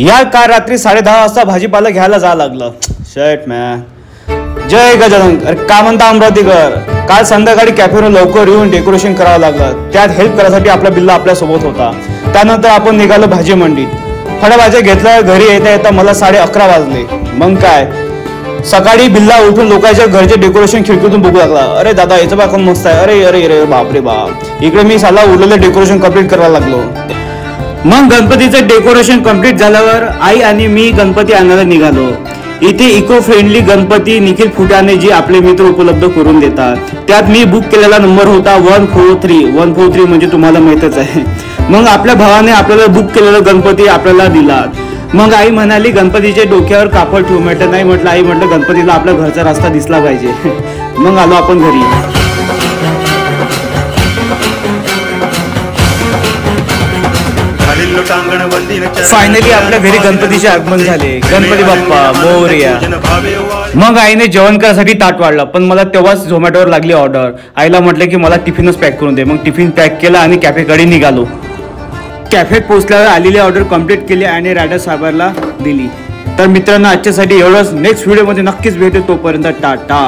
या काल रात्री 10:30 वाजता भाजीपाला घ्यायला जावं लागलं. Shirt man. जय गजानन. अरे का म्हणता अमरावतीकर. काल संध्याकाळी कॅफेवर लवकर येऊन डेकोरेशन करावं लागलं. त्यात हेल्प करायसाठी आपला बिल्ला आपल्या सोबत होता. त्यानंतर आपण निघालो भाजी मंडीत. थोड्या भाज्या घेतल्या. घरी येता येता मला 11:30 वाजले. मग काय सकाळी बिल्ला उठून लोकांच्या घरचे डेकोरेशन खिडकीतून बघू लागला. अरे दादा याचं बघा मस्त आहे. अरे अरे अरे बापरे बाप. इकडे मी साला उरलेलं डेकोरेशन कम्प्लीट करायला लागलो. मग गणपतीचं डेकोरेशन कम्प्लीट झाल्यावर आई आणि मी गणपती आणायला निघालो. इथे इको फ्रेंडली गणपती निखिल फुटाणे जी आपले मित्र उपलब्ध करून देतात. त्यात मी बुक केलेला नंबर होता 143 म्हणजे तुम्हाला माहितच आहे. मग आपल्या भावाने आपल्याला बुक केलेला गणपती आपल्याला दिला. मग आई म्हणाली गणपतीच्या डोक्यावर कापड ठेवू. म्हटलं नाही. म्हटलं आई म्हटलं गणपतीला आपल्या घरचा रस्ता दिसला पाहिजे. मग आलो आपण घरी. फायनली आपल्या घरी गणपतीचे आगमन झाले. गणपती बाप्पा मोरया. मग आईने जेवण करायसाठी ताट वाढलं. पण मला तेव्हाच झोमॅटोवर लागली ऑर्डर. आईला म्हटलं की मला टिफिनच पॅक करून दे. मग टिफिन पॅक केला आणि कॅफेकडे निघालो. कॅफेत पोहोचल्यावर आलेली ऑर्डर कम्प्लीट केली आणि रायडर साहेबांना दिली. तर मित्रांनो आजच्यासाठी एवढंच. नेक्स्ट व्हिडिओमध्ये नक्कीच भेटू. तोपर्यंत टाटा.